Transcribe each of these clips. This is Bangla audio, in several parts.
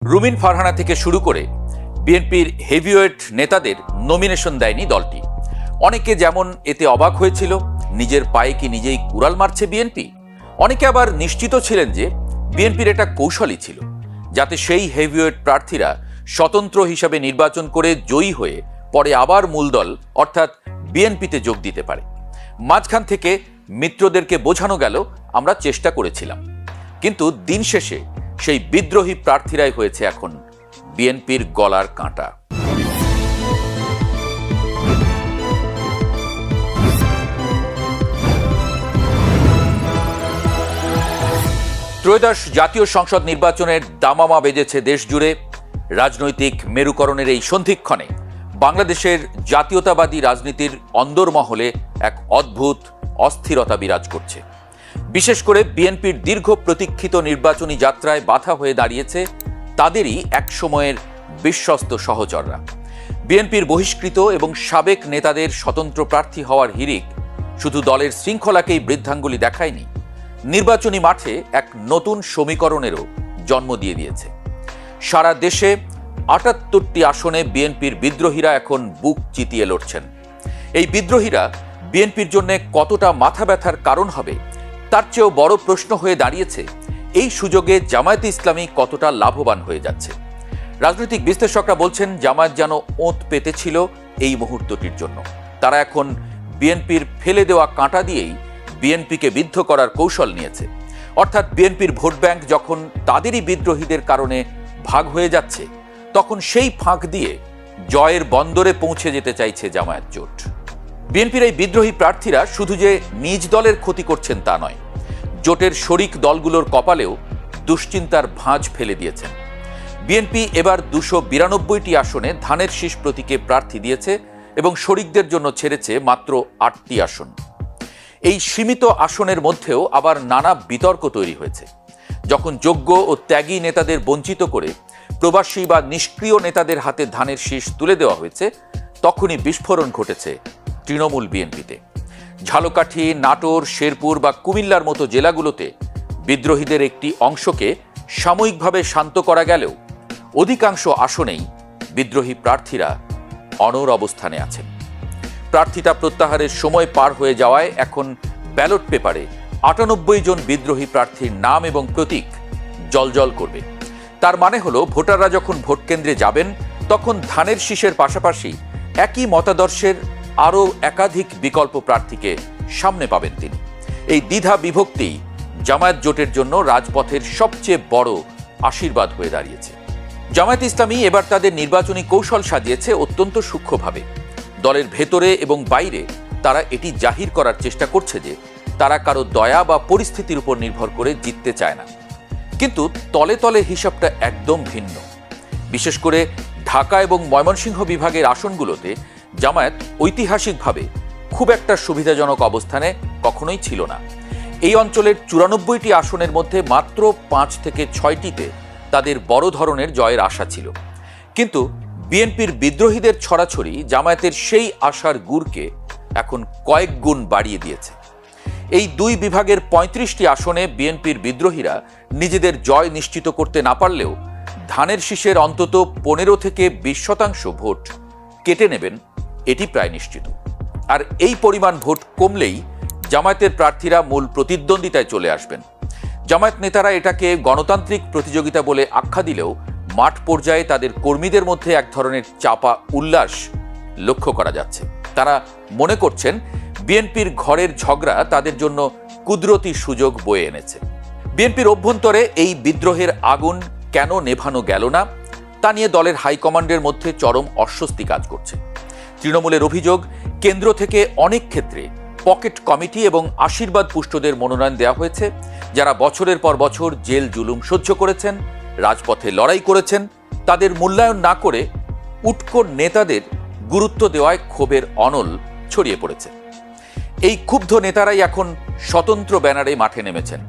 রুমিন ফারহানা থেকে শুরু করে বিএনপির হেভিওয়েট নেতাদের নমিনেশন দেয়নি দলটি। অনেকে যেমন এতে অবাক হয়েছিল, নিজের পায়ে কি নিজেই কুড়াল মারছে বিএনপি। অনেকে আবার নিশ্চিত ছিলেন যে বিএনপির এটা কৌশলই ছিল, যাতে সেই হেভিওয়েট প্রার্থীরা স্বতন্ত্র হিসাবে নির্বাচন করে জয়ী হয়ে পরে আবার মূল দল অর্থাৎ বিএনপিতে যোগ দিতে পারে। মাঝখান থেকে মিত্রদেরকে বোঝানো গেল আমরা চেষ্টা করেছিলাম, কিন্তু দিন শেষে সেই বিদ্রোহী প্রার্থীরাই হয়েছে এখন বিএনপির গলার কাঁটা। ত্রয়োদশ জাতীয় সংসদ নির্বাচনের দামামা বেজেছে দেশ জুড়ে। রাজনৈতিক মেরুকরণের এই সন্ধিক্ষণে বাংলাদেশের জাতীয়তাবাদী রাজনীতির অন্দরমহলে এক অদ্ভুত অস্থিরতা বিরাজ করছে। বিশেষ করে বিএনপির দীর্ঘ প্রতীক্ষিত নির্বাচনী যাত্রায় বাধা হয়ে দাঁড়িয়েছে তাদেরই এক সময়ের বিশ্বস্ত সহচররা। বিএনপির বহিষ্কৃত এবং সাবেক নেতাদের স্বতন্ত্র প্রার্থী হওয়ার হিড়িক শুধু দলের শৃঙ্খলাকেই বৃদ্ধাঙ্গুলি দেখায়নি, নির্বাচনী মাঠে এক নতুন সমীকরণেরও জন্ম দিয়ে দিয়েছে। সারা দেশে ৭৮টি আসনে বিএনপির বিদ্রোহীরা এখন বুক চিতিয়ে লড়ছেন। এই বিদ্রোহীরা বিএনপির জন্য কতটা মাথা ব্যথার কারণ হবে, তার চেয়েও বড় প্রশ্ন হয়ে দাঁড়িয়েছে এই সুযোগে জামায়াতে ইসলামী কতটা লাভবান হয়ে যাচ্ছে। রাজনৈতিক বিশ্লেষকরা বলছেন জামায়াত যেন ওঁত পেতেছিল এই মুহূর্তটির জন্য। তারা এখন বিএনপির ফেলে দেওয়া কাঁটা দিয়েই বিএনপিকে বিদ্ধ করার কৌশল নিয়েছে। অর্থাৎ বিএনপির ভোট ব্যাংক যখন তাদেরই বিদ্রোহীদের কারণে ভাগ হয়ে যাচ্ছে, তখন সেই ফাঁক দিয়ে জয়ের বন্দরে পৌঁছে যেতে চাইছে জামায়াত জোট। বিএনপির এই বিদ্রোহী প্রার্থীরা শুধু যে নিজ দলের ক্ষতি করছেন তা নয়, জোটের শরিক দলগুলোর কপালেও দুশ্চিন্তার ভাঁজ ফেলে দিয়েছেন। বিএনপি এবার ২৯২টি আসনে ধানের শীষ প্রতীকে প্রার্থী দিয়েছে এবং শরিকদের জন্য ছেড়েছে মাত্র ৮টি আসন। এই সীমিত আসনের মধ্যেও আবার নানা বিতর্ক তৈরি হয়েছে। যখন যোগ্য ও ত্যাগী নেতাদের বঞ্চিত করে প্রবাসী বা নিষ্ক্রিয় নেতাদের হাতে ধানের শীষ তুলে দেওয়া হয়েছে, তখনই বিস্ফোরণ ঘটেছে তৃণমূল বিএনপিতে। ঝালকাঠি, নাটোর, শেরপুর বা কুমিল্লার মতো জেলাগুলোতে বিদ্রোহীদের একটি অংশকে সাময়িকভাবে শান্ত করা গেলেও অধিকাংশ আসনেই বিদ্রোহী প্রার্থীরা অনড় অবস্থানে আছেন। প্রার্থিতা প্রত্যাহারের সময় পার হয়ে যাওয়ায় এখন ব্যালট পেপারে ৯৮ জন বিদ্রোহী প্রার্থীর নাম এবং প্রতীক জ্বলজ্বল করবে। তার মানে হলো ভোটাররা যখন ভোট কেন্দ্রে যাবেন, তখন ধানের শীষের পাশাপাশি একই মতাদর্শের আরও একাধিক বিকল্প প্রার্থীকে সামনে পাবেন তিনি। এই দ্বিধা বিভক্তি জামায়াত জোটের জন্য রাজপথের সবচেয়ে বড় আশীর্বাদ হয়ে দাঁড়িয়েছে। জামায়াত ইসলামী এবার তাদের নির্বাচনী কৌশল সাজিয়েছে অত্যন্ত সূক্ষ্মভাবে। দলের ভেতরে এবং বাইরে তারা এটি জাহির করার চেষ্টা করছে যে তারা কারো দয়া বা পরিস্থিতির উপর নির্ভর করে জিততে চায় না, কিন্তু তলে তলে হিসাবটা একদম ভিন্ন। বিশেষ করে ঢাকা এবং ময়মনসিংহ বিভাগের আসনগুলোতে জামায়াত ঐতিহাসিকভাবে খুব একটা সুবিধাজনক অবস্থানে কখনোই ছিল না। এই অঞ্চলের ৯৪টি আসনের মধ্যে মাত্র ৫ থেকে ৬টিতে তাদের বড় ধরনের জয়ের আশা ছিল, কিন্তু বিএনপির বিদ্রোহীদের ছড়াছড়ি জামায়াতের সেই আশার গুড়কে এখন কয়েক গুণ বাড়িয়ে দিয়েছে। এই দুই বিভাগের ৩৫টি আসনে বিএনপির বিদ্রোহীরা নিজেদের জয় নিশ্চিত করতে না পারলেও ধানের শীষের অন্তত ১৫ থেকে ২০% ভোট কেটে নেবেন, এটি প্রায় নিশ্চিত। আর এই পরিমাণ ভোট কমলেই জামায়াতের প্রার্থীরা মূল প্রতিদ্বন্দ্বিতায় চলে আসবেন। জামায়াত নেতারা এটাকে গণতান্ত্রিক প্রতিযোগিতা বলে আখ্যা দিলেও মাঠ পর্যায়ে তাদের কর্মীদের মধ্যে এক ধরনের চাপা উল্লাস লক্ষ্য করা যাচ্ছে। তারা মনে করছেন বিএনপির ঘরের ঝগড়া তাদের জন্য কুদরতি সুযোগ বয়ে এনেছে। বিএনপির অভ্যন্তরে এই বিদ্রোহের আগুন কেন নেভানো গেল না, তা নিয়ে দলের হাইকমান্ডের মধ্যে চরম অস্বস্তি কাজ করছে। তৃণমূলের অভিযোগ, কেন্দ্র থেকে অনেক ক্ষেত্রে পকেট কমিটি এবং আশীর্বাদ পুষ্টদের মনোনয়ন দেওয়া হয়েছে, যারা বছরের পর বছর জেল জুলুম সহ্য করেছেন, রাজপথে লড়াই করেছেন। তাদের মূল্যায়ন না করে উটকো নেতাদের গুরুত্ব দেওয়ায় ক্ষোভের অনল ছড়িয়ে পড়েছে। এই ক্ষুব্ধ নেতারাই এখন স্বতন্ত্র ব্যানারে মাঠে নেমেছেন।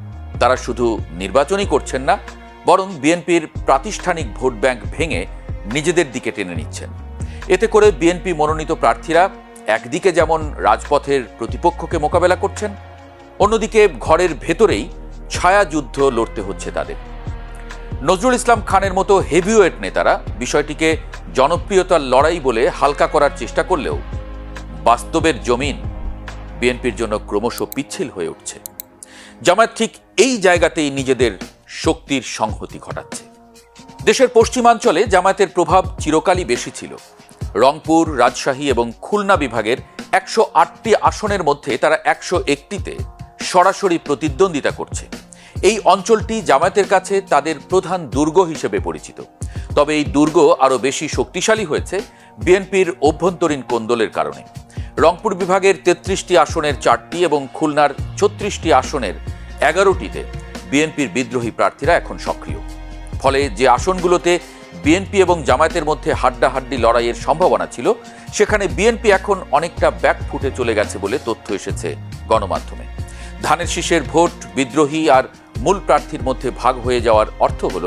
তারা শুধু নির্বাচনই করছেন না, বরং বিএনপির প্রাতিষ্ঠানিক ভোট ব্যাংক ভেঙে নিজেদের দিকে টেনে নিচ্ছেন। এতে করে বিএনপি মনোনীত প্রার্থীরা একদিকে যেমন রাজপথের প্রতিপক্ষকে মোকাবেলা করছেন, অন্যদিকে ঘরের ভেতরেই ছায়া যুদ্ধ লড়তে হচ্ছে তাদের। নজরুল ইসলাম খানের মতো হেভিওয়েট নেতারা বিষয়টিকে জনপ্রিয়তার লড়াই বলে হালকা করার চেষ্টা করলেও বাস্তবের জমিন বিএনপির জন্য ক্রমশ পিচ্ছিল হয়ে উঠছে। জামায়াত ঠিক এই জায়গাতেই নিজেদের শক্তির সংহতি ঘটাচ্ছে। দেশের পশ্চিমাঞ্চলে জামায়াতের প্রভাব চিরকালই বেশি ছিল। রংপুর, রাজশাহী এবং খুলনা বিভাগের 108টি আসনের মধ্যে তারা 101টিতে সরাসরি প্রতিদ্বন্দ্বিতা করছে। এই অঞ্চলটি জামায়াতের কাছে তাদের প্রধান দুর্গ হিসেবে পরিচিত। তবে এই দুর্গ আরও বেশি শক্তিশালী হয়েছে বিএনপির অভ্যন্তরীণ কোন্দলের কারণে। রংপুর বিভাগের 33টি আসনের 4টি এবং খুলনার 36টি আসনের 11টিতে বিএনপির বিদ্রোহী প্রার্থীরা এখন সক্রিয়। ফলে যে আসনগুলোতে বিএনপি এবং জামায়াতের মধ্যে হাড্ডাহাড্ডি লড়াইয়ের সম্ভাবনা ছিল, সেখানে বিএনপি এখন অনেকটা ব্যাকফুটে চলে গেছে বলে তথ্য এসেছে গণমাধ্যমে। ধানের শীষের ভোট বিদ্রোহী আর মূল প্রার্থীর মধ্যে ভাগ হয়ে যাওয়ার অর্থ হল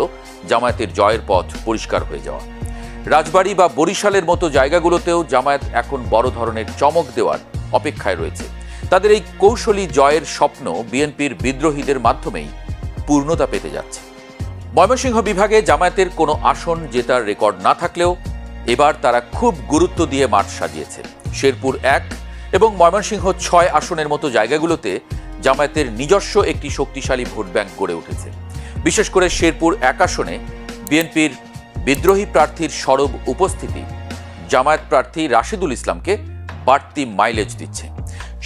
জামায়াতের জয়ের পথ পরিষ্কার হয়ে যাওয়া। রাজবাড়ী বা বরিশালের মতো জায়গাগুলোতেও জামায়াত এখন বড় ধরনের চমক দেওয়ার অপেক্ষায় রয়েছে। তাদের এই কৌশলী জয়ের স্বপ্ন বিএনপির বিদ্রোহীদের মাধ্যমেই পূর্ণতা পেতে যাচ্ছে। ময়মনসিংহ বিভাগে জামায়াতের কোনো আসন জেতার রেকর্ড না থাকলেও এবার তারা খুব গুরুত্ব দিয়ে মাঠ সাজিয়েছে। শেরপুর 1 এবং ময়মনসিংহ 6 আসনের মতো জায়গাগুলোতে জামায়াতের নিজস্ব একটি শক্তিশালী ভোট ব্যাংক গড়ে উঠেছে। বিশেষ করে শেরপুর 1 আসনে বিএনপির বিদ্রোহী প্রার্থীর সরব উপস্থিতি জামায়াত প্রার্থী রাশেদুল ইসলামকে বাড়তি মাইলেজ দিচ্ছে।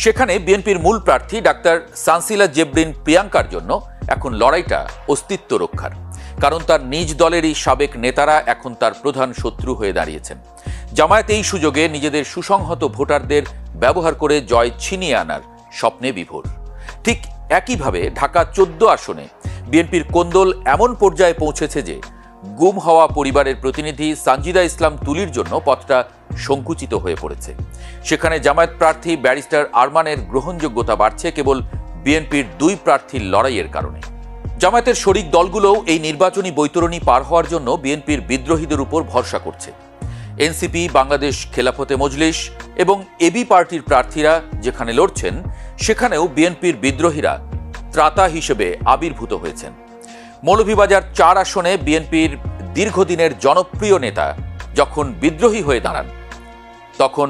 সেখানে বিএনপির মূল প্রার্থী ডাক্তার সানসিলা জেবরিন প্রিয়াঙ্কার জন্য এখন লড়াইটা অস্তিত্ব রক্ষার, কারণ তার নিজ দলেরই সাবেক নেতারা এখন তার প্রধান শত্রু হয়ে দাঁড়িয়েছেন। জামায়াত এই সুযোগে নিজেদের সুসংহত ভোটারদের ব্যবহার করে জয় ছিনিয়ে আনার স্বপ্নে বিভোর। ঠিক একইভাবে ঢাকা 14 আসনে বিএনপির কোন্দল এমন পর্যায়ে পৌঁছেছে যে গুম হওয়া পরিবারের প্রতিনিধি সানজিদা ইসলাম তুলির জন্য পথটা সংকুচিত হয়ে পড়েছে। সেখানে জামায়াত প্রার্থী ব্যারিস্টার আরমানের গ্রহণযোগ্যতা বাড়ছে কেবল বিএনপির 2 প্রার্থীর লড়াইয়ের কারণে। জামায়াতের শরিক দলগুলোও এই নির্বাচনী বৈতরণী পার হওয়ার জন্য বিএনপির বিদ্রোহীদের উপর ভরসা করছে। এনসিপি, বাংলাদেশ খেলাফতে মজলিস এবং এবি পার্টির প্রার্থীরা যেখানে লড়ছেন, সেখানেও বিএনপির বিদ্রোহীরা ত্রাতা হিসেবে আবির্ভূত হয়েছেন। মৌলভীবাজার 4 আসনে বিএনপির দীর্ঘদিনের জনপ্রিয় নেতা যখন বিদ্রোহী হয়ে দাঁড়ান, তখন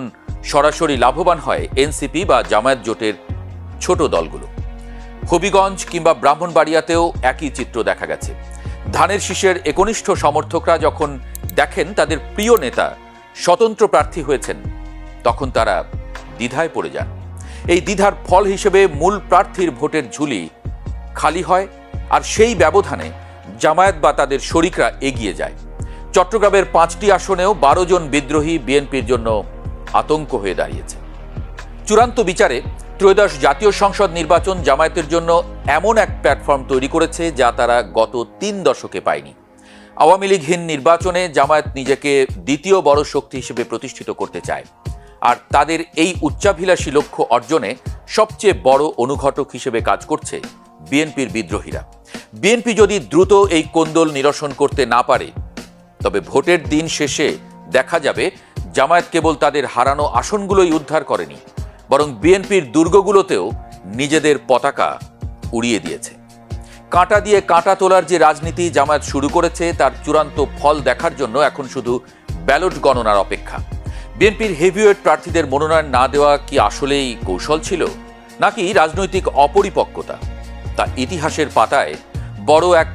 সরাসরি লাভবান হয় এনসিপি বা জামায়াত জোটের ছোট দলগুলো। হবিগঞ্জ কিংবা ব্রাহ্মণবাড়িয়াতেও একই চিত্র দেখা গেছে। ধানের শীষের একনিষ্ঠ সমর্থকরা যখন দেখেন তাদের প্রিয় নেতা স্বতন্ত্র প্রার্থী হয়েছেন, তখন তারা দ্বিধায় পড়ে যান। এই দ্বিধার ফল হিসেবে মূল প্রার্থীর ভোটের ঝুলি খালি হয়, আর সেই ব্যবধানে জামায়াত বা তাদের শরিকরা এগিয়ে যায়। চট্টগ্রামের 5টি আসনেও 12 জন বিদ্রোহী বিএনপির জন্য আতঙ্ক হয়ে দাঁড়িয়েছে। চূড়ান্ত বিচারে ত্রয়োদশ জাতীয় সংসদ নির্বাচন জামায়াতের জন্য এমন এক প্ল্যাটফর্ম তৈরি করেছে যা তারা গত 3 দশকে পায়নি। আওয়ামী লীগহীন নির্বাচনে জামায়াত নিজেকে দ্বিতীয় বড় শক্তি হিসেবে প্রতিষ্ঠিত করতে চায়, আর তাদের এই উচ্চাভিলাষী লক্ষ্য অর্জনে সবচেয়ে বড় অনুঘটক হিসেবে কাজ করছে বিএনপির বিদ্রোহীরা। বিএনপি যদি দ্রুত এই কোন্দল নিরসন করতে না পারে, তবে ভোটের দিন শেষে দেখা যাবে জামায়াত কেবল তাদের হারানো আসনগুলোই উদ্ধার করেনি, বরং বিএনপির দুর্গগুলোতেও নিজেদের পতাকা উড়িয়ে দিয়েছে। কাঁটা দিয়ে কাঁটা তোলার যে রাজনীতি জামায়াত শুরু করেছে, তার চূড়ান্ত ফল দেখার জন্য এখন শুধু ব্যালট গণনার অপেক্ষা। বিএনপির হেভিওয়েট প্রার্থীদের মনোনয়ন না দেওয়া কি আসলেই কৌশল ছিল, নাকি রাজনৈতিক অপরিপক্কতা? তা ইতিহাসের পাতায় বড় এক